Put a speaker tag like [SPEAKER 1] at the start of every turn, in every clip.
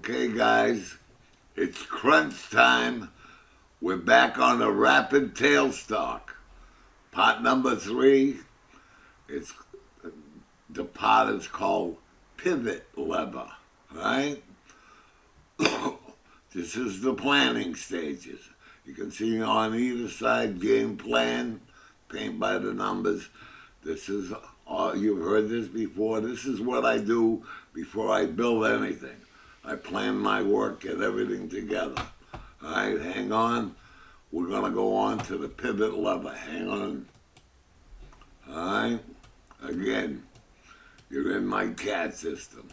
[SPEAKER 1] Okay, guys, it's crunch time. We're back on the rapid tailstock. Pot number 3. It's the pot is called pivot lever, right? This is the planning stages. You can see on either side game plan, paint by the numbers. This is you've heard this before. This is what I do before I build anything. I plan my work, get everything together. All right, hang on. We're going to go on to the pivot lever. Hang on. All right. Again, you're in my CAD system.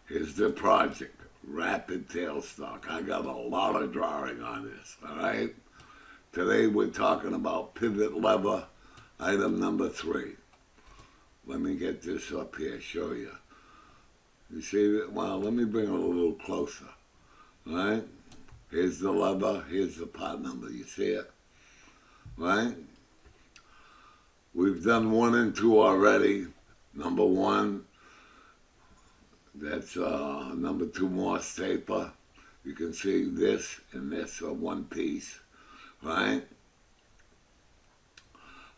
[SPEAKER 1] Here's the project, rapid tailstock. I got a lot of drawing on this, all right? Today we're talking about pivot lever, item number 3. Let me get this up here, show you. You see that? Well, let me bring it a little closer. All right? Here's the lever. Here's the pot number. You see it? Right? We've done 1 and 2 already. Number 1, that's number 2 Morse taper. You can see this and this are one piece. Right?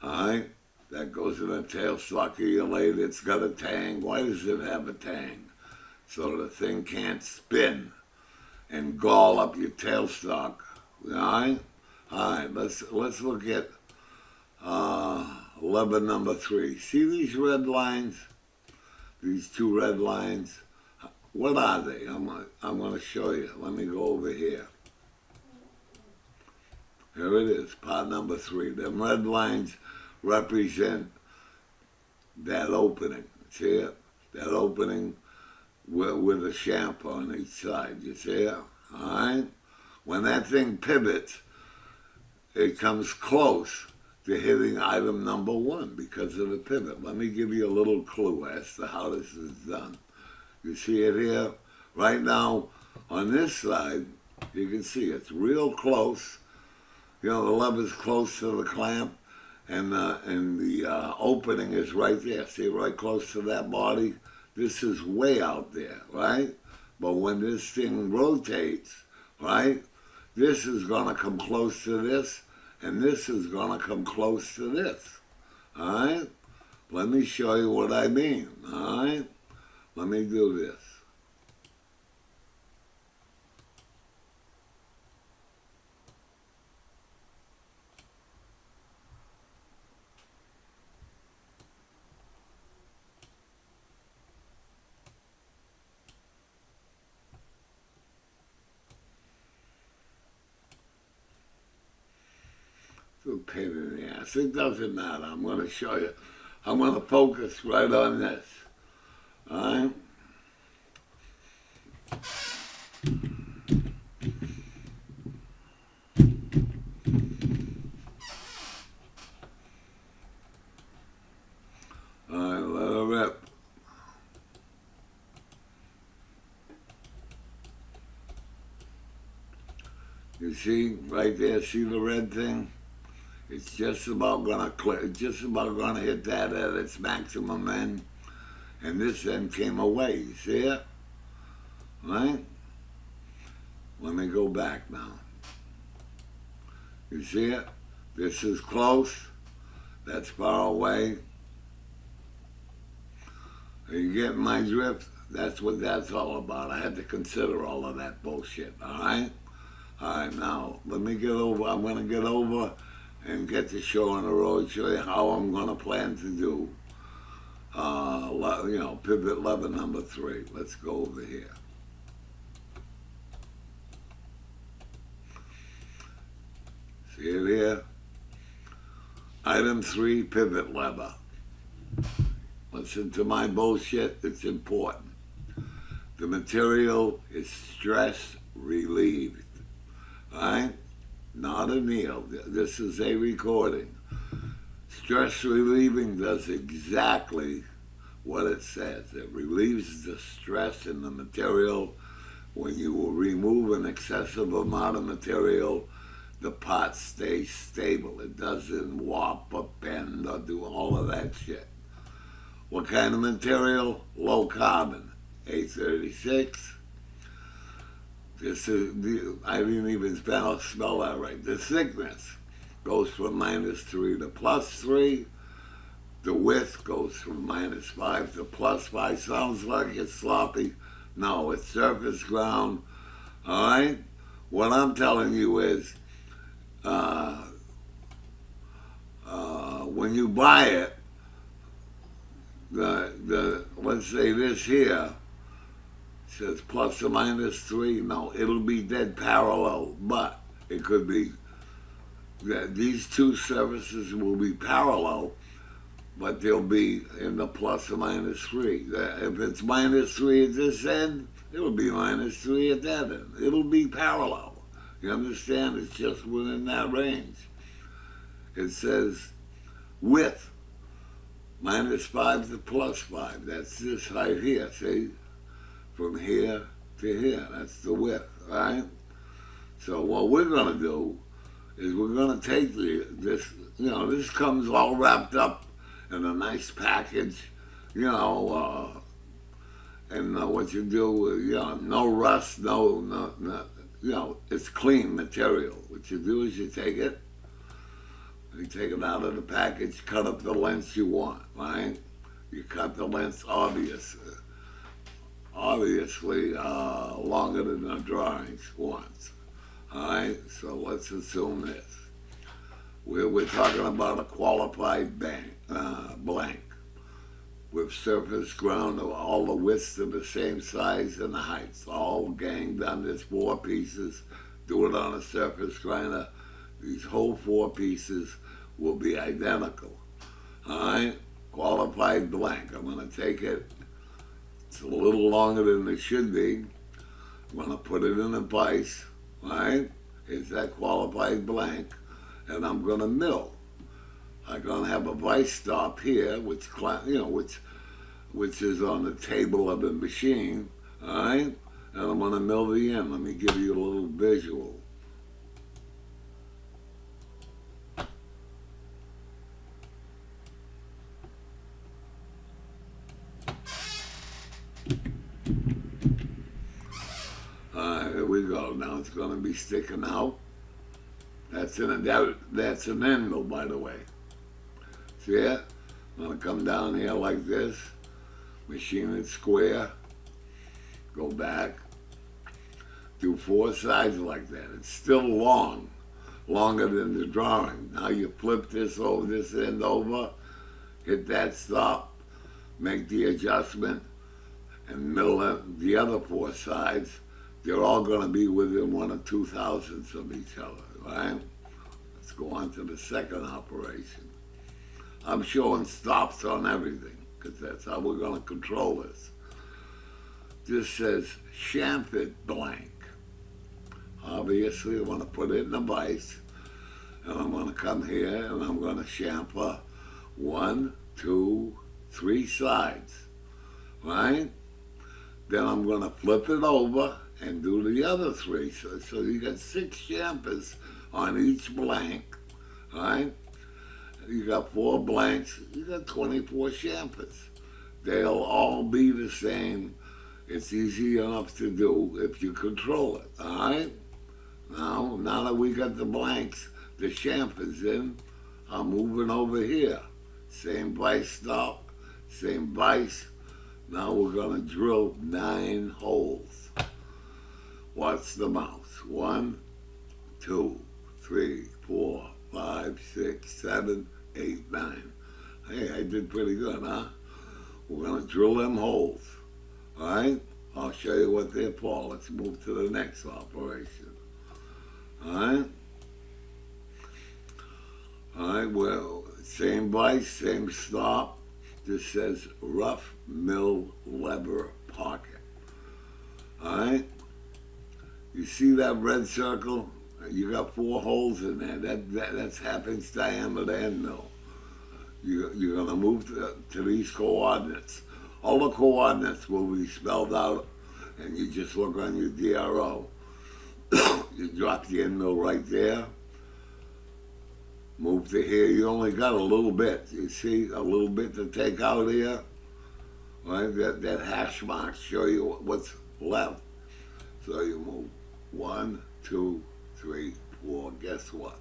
[SPEAKER 1] All right? That goes in a tailstock of your lathe. It's got a tang. Why does it have a tang? So the thing can't spin and gall up your tailstock. All right? All right, let's look at lever number 3. See these red lines? These 2 red lines? What are they? I'm going to show you. Let me go over here. Here it is, part number 3. Them red lines represent that opening. See it? That opening with a chamfer on each side. You see it? All right? When that thing pivots, it comes close to hitting item number 1 because of the pivot. Let me give you a little clue as to how this is done. You see it here? Right now, on this side, you can see it's real close. You know, the lever's close to the clamp, and the opening is right there. See, right close to that body? This is way out there, right? But when this thing rotates, right, this is going to come close to this, and this is going to come close to this, all right? Let me show you what I mean, all right? Let me do this. It's a pain in the ass. It doesn't matter. I'm going to show you. I'm going to focus right on this. All right? All right, let it rip. You see, right there, see the red thing? It's just about gonna hit that at its maximum end, and this end came away. You see it? Right? Let me go back now. You see it? This is close. That's far away. Are you getting my drift? That's what that's all about. I had to consider all of that bullshit. All right? All right. Now let me get over. I'm gonna get over and get the show on the road, show you how I'm going to plan to do, pivot lever number 3. Let's go over here. See it here? Item 3, pivot lever. Listen to my bullshit, it's important. The material is stress relieved, all right? Not a kneel. This is a recording. Stress relieving does exactly what it says. It relieves the stress in the material. When you remove an excessive amount of material, the pot stays stable. It doesn't warp or bend or do all of that shit. What kind of material? Low carbon. A36. I didn't even spell that right. The thickness goes from -3 to +3. The width goes from -5 to +5. Sounds like it's sloppy. No, it's surface ground. All right? What I'm telling you is, when you buy it, let's say this here says ±3. No, it'll be dead parallel, but it could be that these two surfaces will be parallel, but they'll be in the ±3. If it's -3 at this end, it'll be -3 at that end. It'll be parallel. You understand? It's just within that range. It says width, -5 to +5. That's this height here, see? From here to here. That's the width, right? So what we're going to do is we're going to take this, this comes all wrapped up in a nice package, and what you do, no rust, no, it's clean material. What you do is you take it out of the package, cut up the lengths you want, right? You cut the lengths obviously longer than the drawings wants. All right, so let's assume this. We're talking about a qualified blank with surface ground of all the widths are the same size and the heights, all ganged on this 4 pieces. Do it on a surface grinder. These whole 4 pieces will be identical. All right, qualified blank. I'm going to take it. It's a little longer than it should be. I'm going to put it in a vise, right? It's that qualified blank, and I'm going to mill. I'm going to have a vise stop here, which is on the table of the machine, all right? And I'm going to mill the end. Let me give you a little visual. Here we go. Now it's going to be sticking out. That's an end mill, by the way. See it? I'm going to come down here like this, machine it square, go back, do 4 sides like that. It's still longer than the drawing. Now you flip this end over, hit that stop, make the adjustment, and mill the other 4 sides. They're all going to be within 1 or 2 thousandths of each other, right? Let's go on to the second operation. I'm showing stops on everything, because that's how we're going to control this. This says chamfered blank. Obviously, I want to put it in a vise, and I'm going to come here, and I'm going to chamfer 1, 2, 3 sides, right? Then I'm going to flip it over and do the other 3. So you got 6 chamfers on each blank, right? You got 4 blanks, you got 24 chamfers. They'll all be the same. It's easy enough to do if you control it, all right? Now that we got the blanks, the chamfers in, I'm moving over here. Same vise stop, same vise. Now we're going to drill 9 holes. What's the mouse? 1, 2, 3, 4, 5, 6, 7, 8, 9. Hey, I did pretty good, huh? We're going to drill them holes. All right? I'll show you what they're for. Let's move to the next operation. All right? All right, well, same vise, same stop. This says rough mill lever pocket. All right? You see that red circle? You got 4 holes in there. That's half-inch diameter end mill. You're going to move to these coordinates. All the coordinates will be spelled out, and you just look on your DRO. You drop the end mill right there. Move to here. You only got a little bit. You see a little bit to take out here? Right? That hash marks show you what's left. So you move 1, 2, 3, 4. Guess what?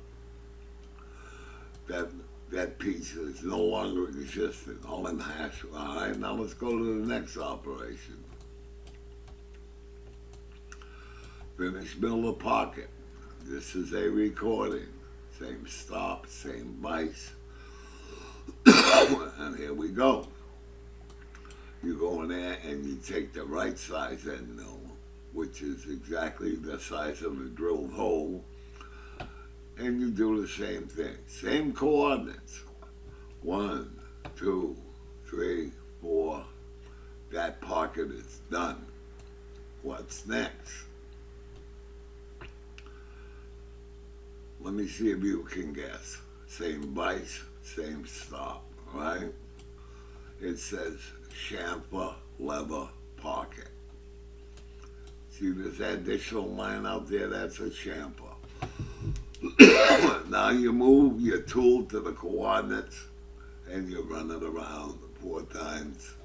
[SPEAKER 1] That piece is no longer existing. All in hash. All right, now let's go to the next operation. Finish Miller Pocket. This is a recording. Same stop, same vice. And here we go. You go in there and you take the right size end mill, which is exactly the size of the drilled hole, and you do the same thing. Same coordinates. 1, 2, 3, 4. That pocket is done. What's next? Let me see if you can guess. Same vice, same stop, right? It says chamfer lever pocket. See this additional line out there? That's a chamfer. Now you move your tool to the coordinates and you run it around 4 times.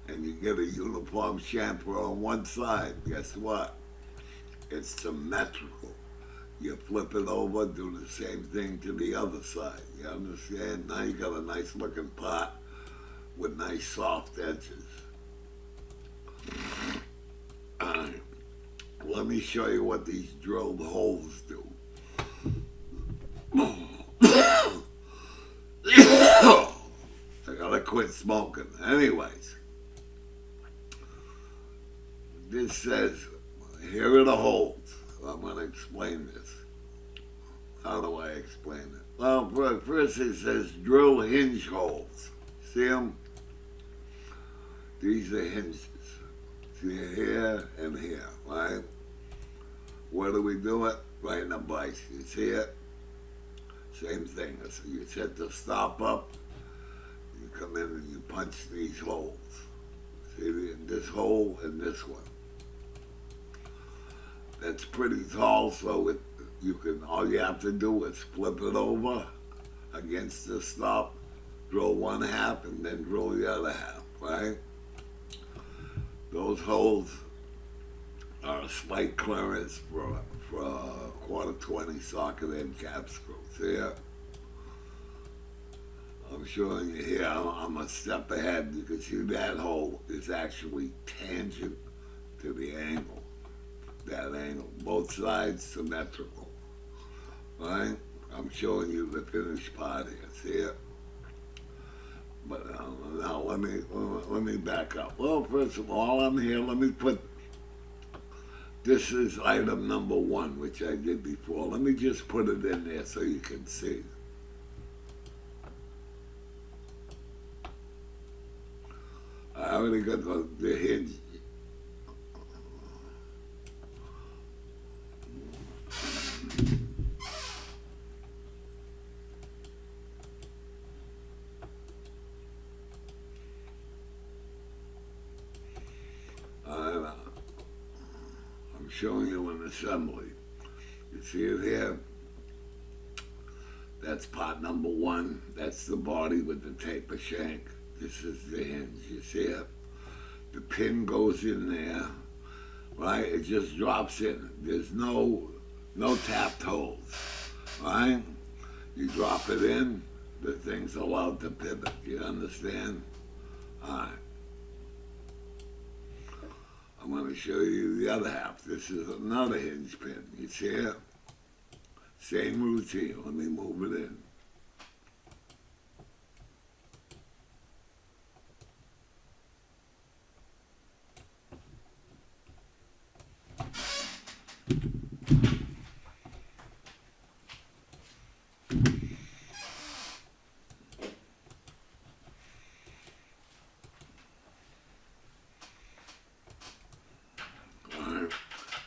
[SPEAKER 1] And you get a uniform chamfer on one side. Guess what? It's symmetrical. You flip it over, do the same thing to the other side. You understand? Now you got a nice looking pot with nice soft edges. Alright, let me show you what these drilled holes do. I gotta quit smoking. Anyways, this says, here are the holes. I'm going to explain this. How do I explain it? Well, first it says drill hinge holes. See them? These are hinges. See here and here, right? Where do we do it? Right in the vice. You see it? Same thing. So you set the stop up, you come in and you punch these holes. See this hole and this one. That's pretty tall, so all you have to do is flip it over against the stop, drill one half, and then drill the other half, right? Those holes are a slight clearance for a quarter 20 socket end cap screw. See it? I'm showing you here. I'm a step ahead. You can see that hole is actually tangent to the angle. That angle, both sides symmetrical, right? I'm showing you the finished part here. See it? But now let me back up. Well, first of all, I'm here. Let me put. This is item number 1, which I did before. Let me just put it in there so you can see. I already got the hinge. I'm showing you an assembly. You see it here? That's part number 1. That's the body with the taper shank. This is the hinge. You see it? The pin goes in there, right? It just drops in. There's no tapped holes, right? You drop it in, the thing's allowed to pivot. You understand? All right. I'm going to show you the other half. This is another hinge pin. You see it? Same routine. Let me move it in.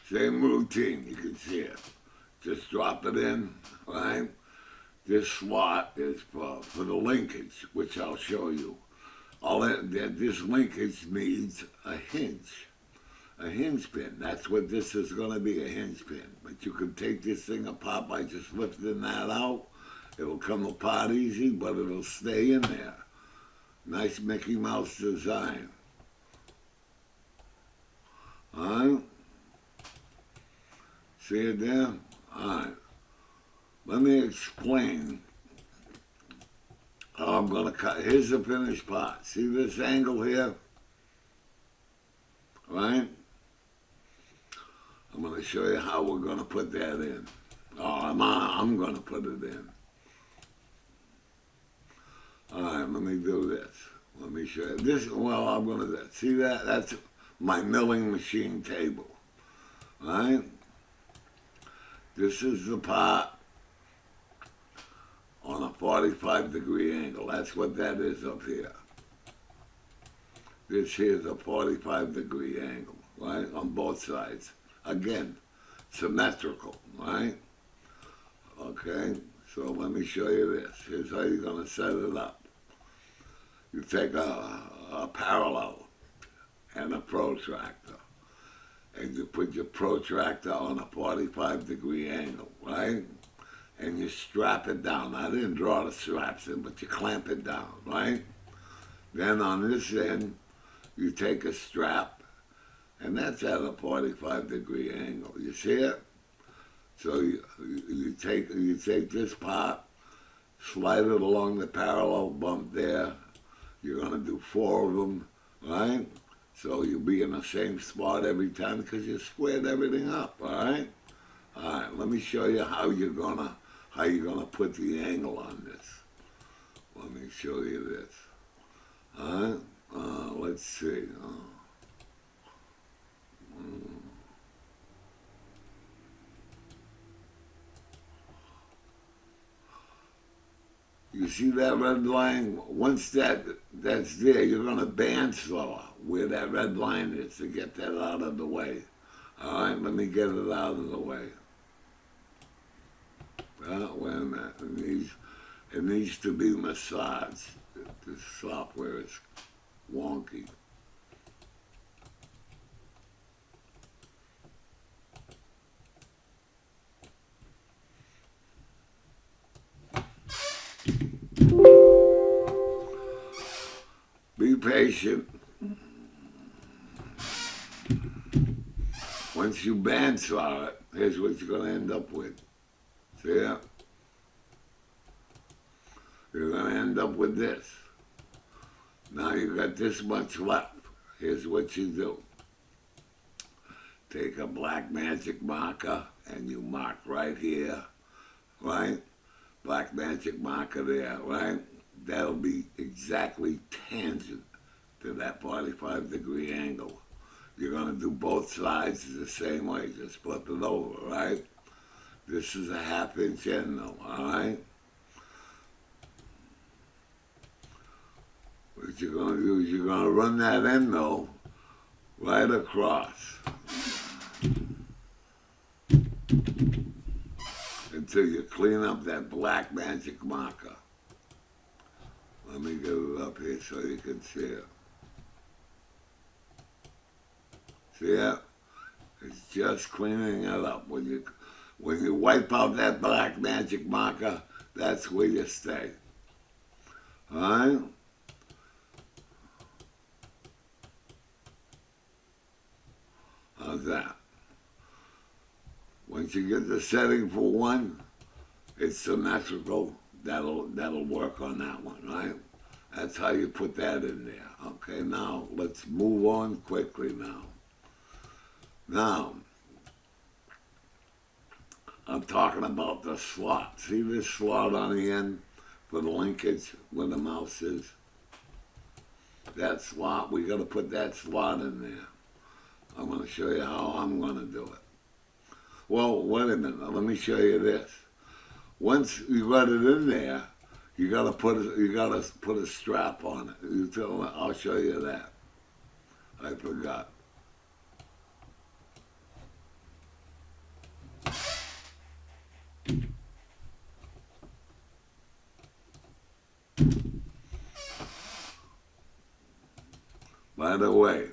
[SPEAKER 1] Same routine, you can see it. Just drop it in, right? This slot is for the linkage, which I'll show you. This linkage needs a hinge pin. That's what this is going to be, a hinge pin. But you can take this thing apart by just lifting that out. It'll come apart easy, but it'll stay in there. Nice Mickey Mouse design. All right? See it there? Alright. Let me explain how I'm going to cut. Here's the finished part. See this angle here? Right? I'm going to show you how we're going to put that in. I'm going to put it in. Alright, let me do this. Let me show you. This, well, I'm going to, see that? That's my milling machine table. Right? This is the part on a 45-degree angle. That's what that is up here. This here's a 45-degree angle, right, on both sides. Again, symmetrical, right? Okay, so let me show you this. Here's how you're going to set it up. You take a parallel and a protractor, and you put your protractor on a 45-degree angle, right? And you strap it down. I didn't draw the straps in, but you clamp it down, right? Then on this end, you take a strap, and that's at a 45-degree angle. You see it? So you take this part, slide it along the parallel bump there. You're going to do 4 of them, right? So you'll be in the same spot every time because you squared everything up, all right? All right, let me show you how you're gonna put the angle on this. Let me show you this. All right, let's see. You see that red line? Once that's there, you're gonna bandsaw where that red line is to get that out of the way. All right, let me get it out of the way. Wait a minute. It needs to be massaged. This software is wonky. Be patient. Once you bandsaw it, here's what you're going to end up with. See it? You're going to end up with this. Now you got this much left. Here's what you do. Take a black magic marker and you mark right here, right? Black magic marker there, right? That'll be exactly tangent to that 45-degree angle. You're going to do both sides the same way. Just flip it over, right? This is a 1/2-inch end though, all right? What you're going to do is you're going to run that end though right across until you clean up that black magic marker. Let me get it up here so you can see it. See it? It's just cleaning it up. When you wipe out that black magic marker, that's where you stay. All right? How's that? Once you get the setting for one, it's symmetrical. That'll work on that one, right? That's how you put that in there. Okay, now let's move on quickly now. Now, I'm talking about the slot. See this slot on the end for the linkage where the mouse is? That slot, we got to put that slot in there. I'm going to show you how I'm going to do it. Well, wait a minute. Let me show you this. Once you got it in there, you got to put a strap on it. You tell me, I'll show you that. I forgot. By the way,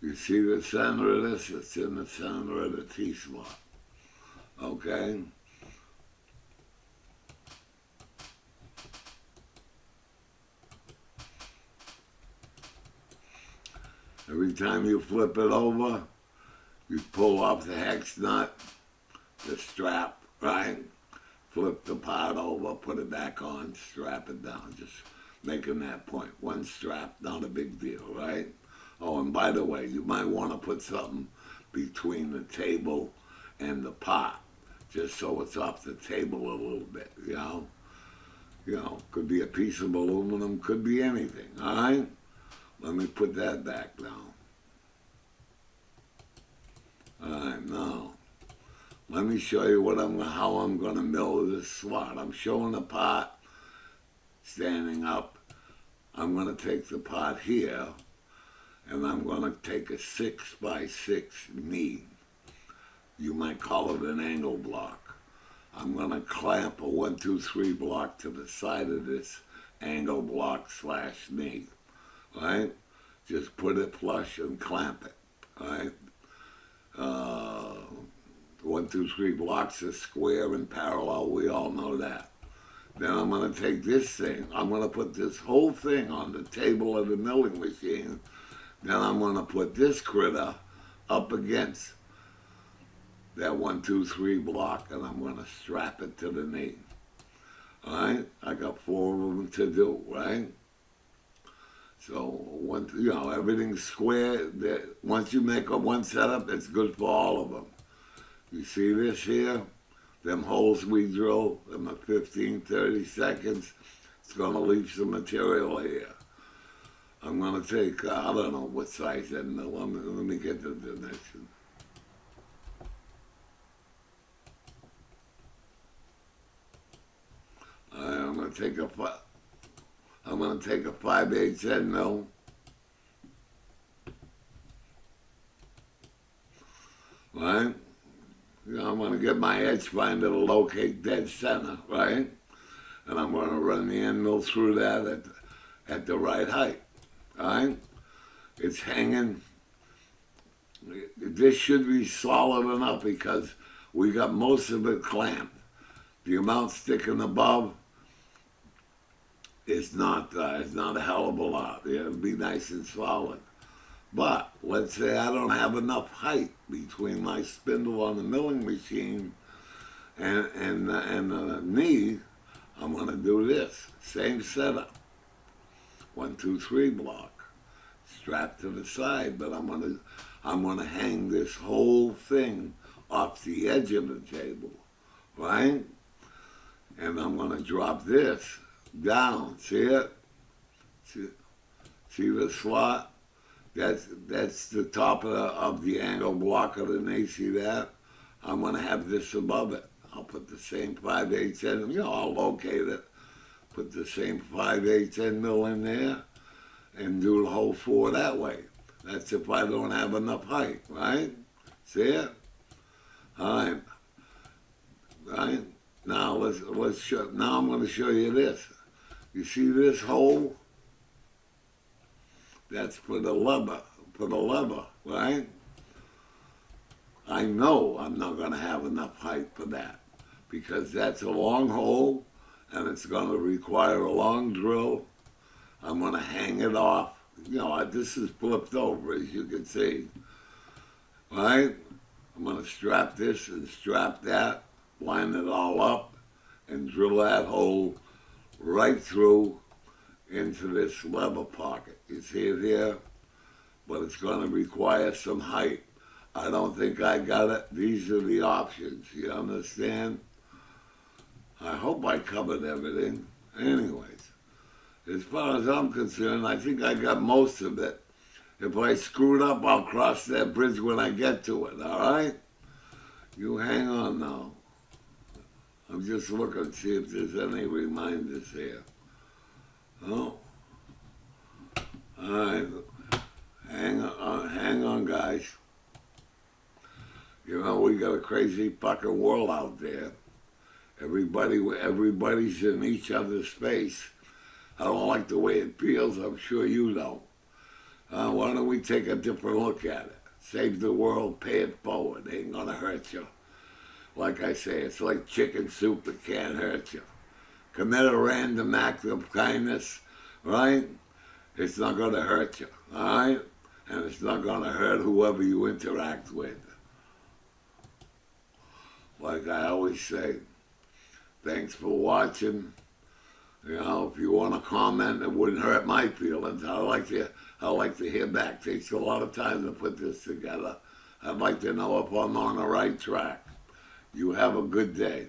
[SPEAKER 1] you see the center of this? It's in the center of the T-slot. Okay? Every time you flip it over, you pull off the hex nut, the strap, right? Flip the part over, put it back on, strap it down. Just making that point. One strap, not a big deal, right? Oh, and by the way, you might want to put something between the table and the pot, just so it's off the table a little bit, you know? You know, could be a piece of aluminum, could be anything, all right? Let me put that back down. All right, now, let me show you how I'm going to mill this slot. I'm showing the pot standing up. I'm going to take the pot here, and I'm going to take a 6x6 knee. You might call it an angle block. I'm going to clamp a 1, 2, 3 block to the side of this angle block / knee, right? Just put it flush and clamp it, right? 1, 2, 3 blocks is square and parallel. We all know that. Then I'm going to take this thing. I'm going to put this whole thing on the table of the milling machine. Then I'm going to put this critter up against that 1, 2, 3 block, and I'm going to strap it to the knee. All right? I got 4 of them to do, right? So, everything's square. Once you make one setup, it's good for all of them. You see this here? Them holes we drill, them are 15, 30 seconds. It's going to leave some material here. I'm going to take, I don't know what size end mill. Let me get the dimension. I'm going to take a 5/8 end mill. Right? I'm going to get my edge finder to locate dead center, right? And I'm going to run the end mill through that at the right height, right? It's hanging. This should be solid enough because we got most of it clamped. The amount sticking above is not a hell of a lot. It'll be nice and solid. But let's say I don't have enough height between my spindle on the milling machine and the knee. I'm going to do this. Same setup. 1, 2, 3 block. Strap to the side, but I'm going to hang this whole thing off the edge of the table, right? And I'm going to drop this down. See it? See the slot? That's the top of the angle block of the knee. See that? I'm going to have this above it. I'll put the same 5/8 end. I'll locate it. Put the same 5/8 end mill in there, and do the whole 4 that way. That's if I don't have enough height, right? See it? All right. Right. Now let's show. Now I'm going to show you this. You see this hole? That's for the lever, right? I know I'm not going to have enough height for that because that's a long hole and it's going to require a long drill. I'm going to hang it off. This is flipped over, as you can see, right? I'm going to strap this and strap that, line it all up, and drill that hole right through into this lever pocket. You see it here? But it's going to require some height. I don't think I got it. These are the options. You understand? I hope I covered everything. Anyways, as far as I'm concerned, I think I got most of it. If I screwed up, I'll cross that bridge when I get to it, all right? You hang on now. I'm just looking to see if there's any reminders here. Oh. All right. Hang on, guys. We got a crazy fucking world out there. Everybody's in each other's space. I don't like the way it feels. I'm sure you don't. Why don't we take a different look at it? Save the world, pay it forward. It ain't gonna hurt you. Like I say, it's like chicken soup. It can't hurt you. Commit a random act of kindness, right? It's not gonna hurt you, all right? And it's not gonna hurt whoever you interact with. like I always say, thanks for watching. You know, if you want to comment, it wouldn't hurt my feelings. I like to hear back. It takes a lot of time to put this together. I'd like to know if I'm on the right track. You have a good day.